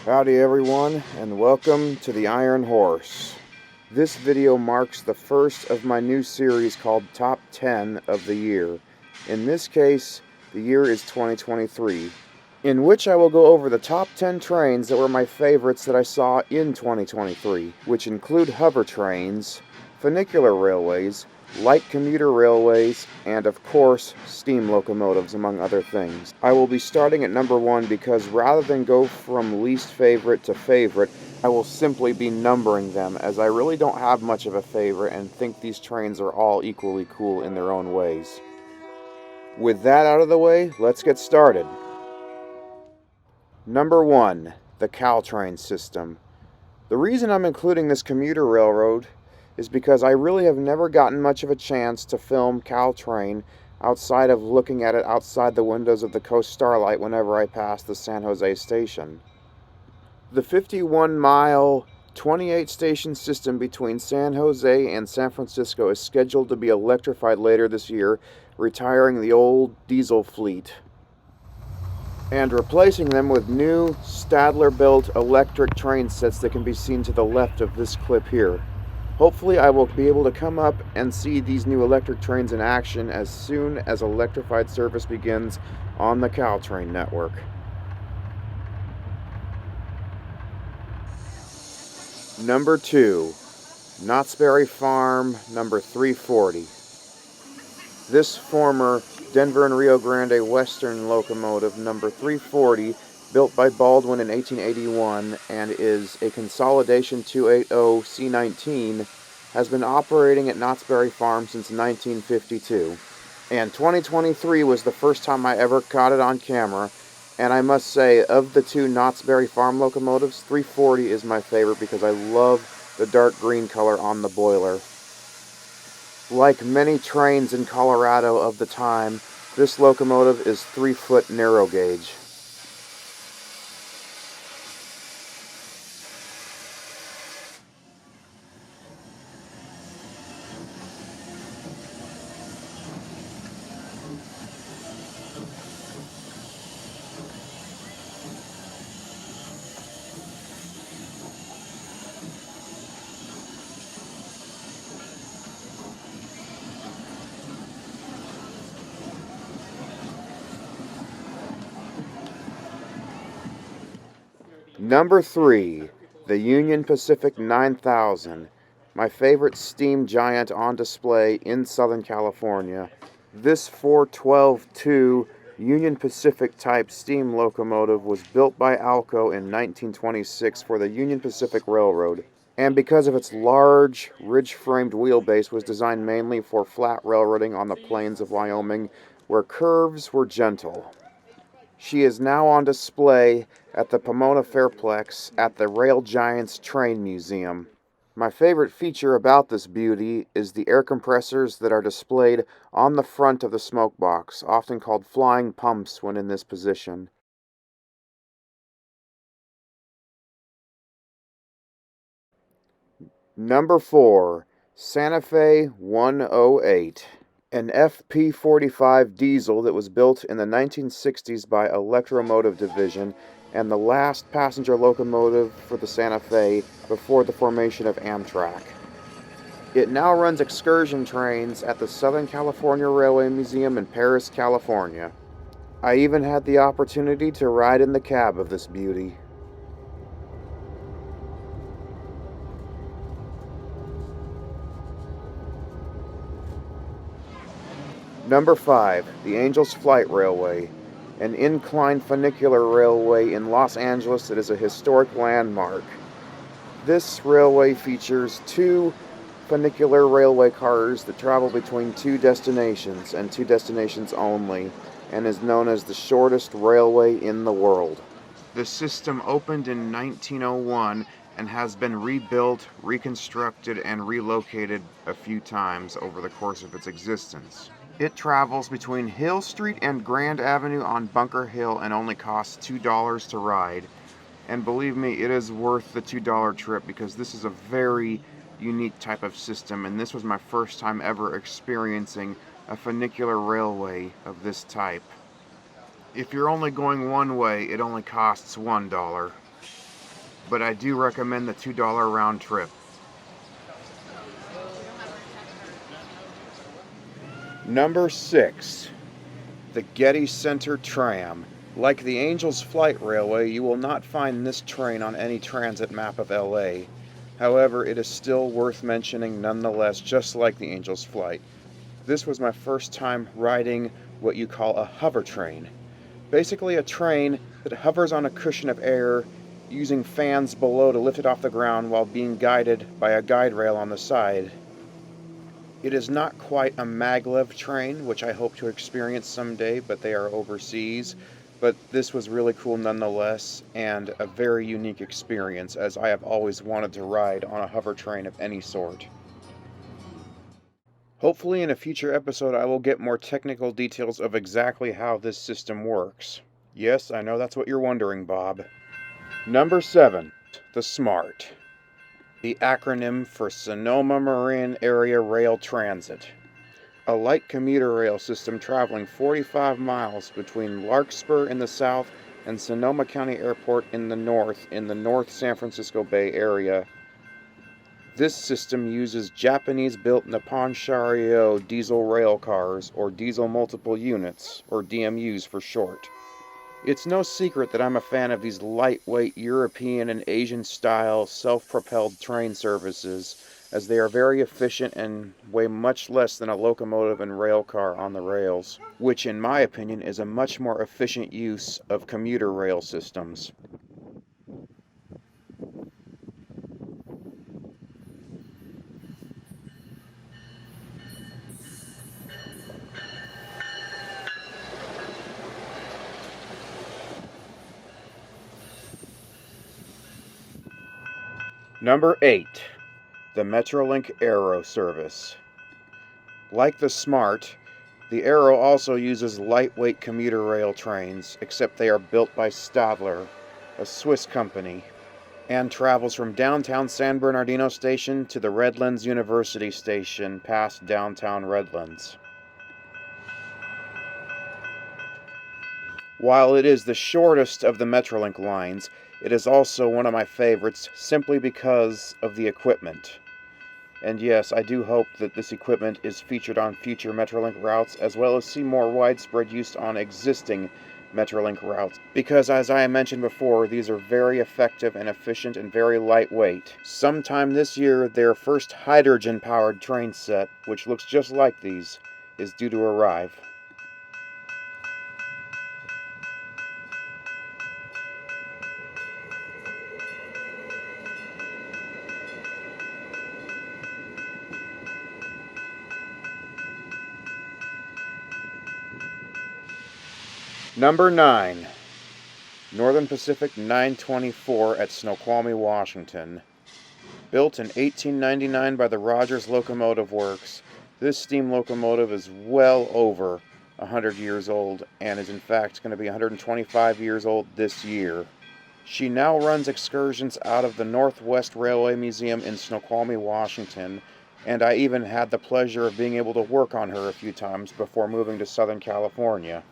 Howdy everyone, and welcome to the Iron Horse. This video marks the first of my new series called Top 10 of the Year. In this case, the year is 2023, in which I will go over the top 10 trains that were my favorites that I saw in 2023, which include hover trains, funicular railways, light commuter railways, and of course, steam locomotives, among other things. I will be starting at number 1 because rather than go from least favorite to favorite, I will simply be numbering them, as I really don't have much of a favorite and think these trains are all equally cool in their own ways. With that out of the way, let's get started. Number 1, the Caltrain system. The reason I'm including this commuter railroad is because I really have never gotten much of a chance to film Caltrain outside of looking at it outside the windows of the Coast Starlight whenever I pass the San Jose station. The 51-mile, 28-station system between San Jose and San Francisco is scheduled to be electrified later this year, retiring the old diesel fleet and replacing them with new Stadler-built electric train sets that can be seen to the left of this clip here. Hopefully I will be able to come up and see these new electric trains in action as soon as electrified service begins on the Caltrain network. Number 2, Knottsberry Farm number 340. This former Denver and Rio Grande Western locomotive number 340, built by Baldwin in 1881 and is a Consolidation 280 C19, has been operating at Knottsberry Farm since 1952. And 2023 was the first time I ever caught it on camera, and I must say, of the two Knottsberry Farm locomotives, 340 is my favorite because I love the dark green color on the boiler. Like many trains in Colorado of the time, this locomotive is 3-foot narrow gauge. Number 3, the Union Pacific 9000, my favorite steam giant on display in Southern California. This 412-2 Union Pacific type steam locomotive was built by Alco in 1926 for the Union Pacific Railroad, and because of its large, ridge-framed wheelbase was designed mainly for flat railroading on the plains of Wyoming, where curves were gentle. She is now on display at the Pomona Fairplex at the Rail Giants Train Museum. My favorite feature about this beauty is the air compressors that are displayed on the front of the smoke box, often called flying pumps when in this position. Number 4, Santa Fe 108. An FP45 diesel that was built in the 1960s by Electromotive Division and the last passenger locomotive for the Santa Fe before the formation of Amtrak. It now runs excursion trains at the Southern California Railway Museum in Paris, California. I even had the opportunity to ride in the cab of this beauty. Number 5, the Angels Flight Railway, an inclined funicular railway in Los Angeles that is a historic landmark. This railway features 2 funicular railway cars that travel between 2 destinations and 2 destinations only, and is known as the shortest railway in the world. The system opened in 1901 and has been rebuilt, reconstructed, and relocated a few times over the course of its existence. It travels between Hill Street and Grand Avenue on Bunker Hill and only costs $2 to ride. And believe me, it is worth the $2 trip because this is a very unique type of system, and this was my first time ever experiencing a funicular railway of this type. If you're only going one way, it only costs $1. but I do recommend the $2 round trip. Number 6. The Getty Center Tram. Like the Angels Flight Railway, you will not find this train on any transit map of LA. However, it is still worth mentioning nonetheless, just like the Angels Flight. This was my first time riding what you call a hover train. Basically a train that hovers on a cushion of air using fans below to lift it off the ground while being guided by a guide rail on the side. It is not quite a maglev train, which I hope to experience someday, but they are overseas. But this was really cool nonetheless, and a very unique experience, as I have always wanted to ride on a hover train of any sort. Hopefully in a future episode I will get more technical details of exactly how this system works. Yes, I know that's what you're wondering, Bob. Number 7. The SMART. The acronym for Sonoma Marin Area Rail Transit. A light commuter rail system traveling 45 miles between Larkspur in the south and Sonoma County Airport in the North San Francisco Bay Area. This system uses Japanese-built Nippon Sharyo diesel rail cars, or diesel multiple units, or DMUs for short. It's no secret that I'm a fan of these lightweight European and Asian-style self-propelled train services, as they are very efficient and weigh much less than a locomotive and rail car on the rails, which in my opinion is a much more efficient use of commuter rail systems. Number 8. The Metrolink Arrow service. Like the SMART, the Arrow also uses lightweight commuter rail trains, except they are built by Stadler, a Swiss company, and travels from downtown San Bernardino Station to the Redlands University Station past downtown Redlands. While it is the shortest of the Metrolink lines, it is also one of my favorites simply because of the equipment. And yes, I do hope that this equipment is featured on future Metrolink routes, as well as see more widespread use on existing Metrolink routes. Because as I mentioned before, these are very effective and efficient and very lightweight. Sometime this year, their first hydrogen-powered train set, which looks just like these, is due to arrive. Number 9. Northern Pacific 924 at Snoqualmie, Washington. Built in 1899 by the Rogers Locomotive Works, this steam locomotive is well over 100 years old and is in fact going to be 125 years old this year. She now runs excursions out of the Northwest Railway Museum in Snoqualmie, Washington, and I even had the pleasure of being able to work on her a few times before moving to Southern California.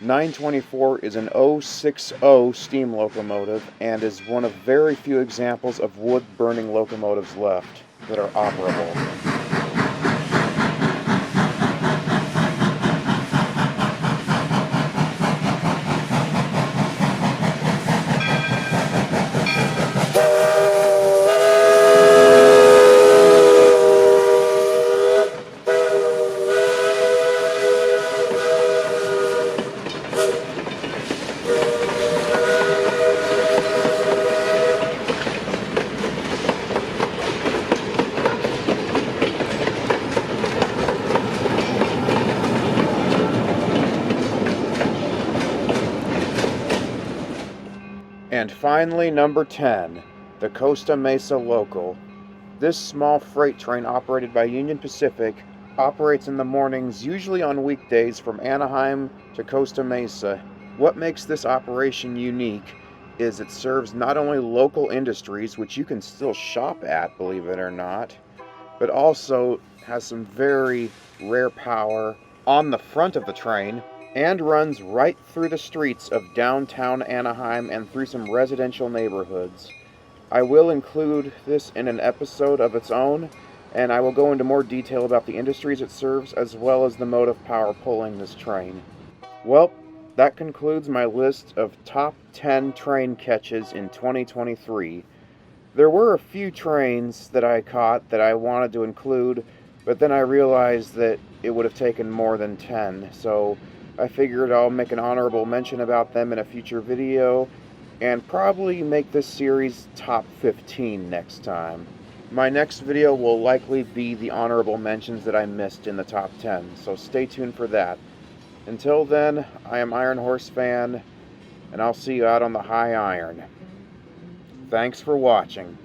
924 is an 060 steam locomotive and is one of very few examples of wood-burning locomotives left that are operable. And finally, number 10, the Costa Mesa Local. This small freight train operated by Union Pacific operates in the mornings, usually on weekdays, from Anaheim to Costa Mesa. What makes this operation unique is it serves not only local industries, which you can still shop at, believe it or not, but also has some very rare power on the front of the train, and runs right through the streets of downtown Anaheim and through some residential neighborhoods. I will include this in an episode of its own, and I will go into more detail about the industries it serves as well as the motive power pulling this train. Well, that concludes my list of top 10 train catches in 2023. There were a few trains that I caught that I wanted to include, but then I realized that it would have taken more than 10, so I figured I'll make an honorable mention about them in a future video, and probably make this series top 15 next time. My next video will likely be the honorable mentions that I missed in the top 10, so stay tuned for that. Until then, I am Iron Horse Fan, and I'll see you out on the high iron. Thanks for watching.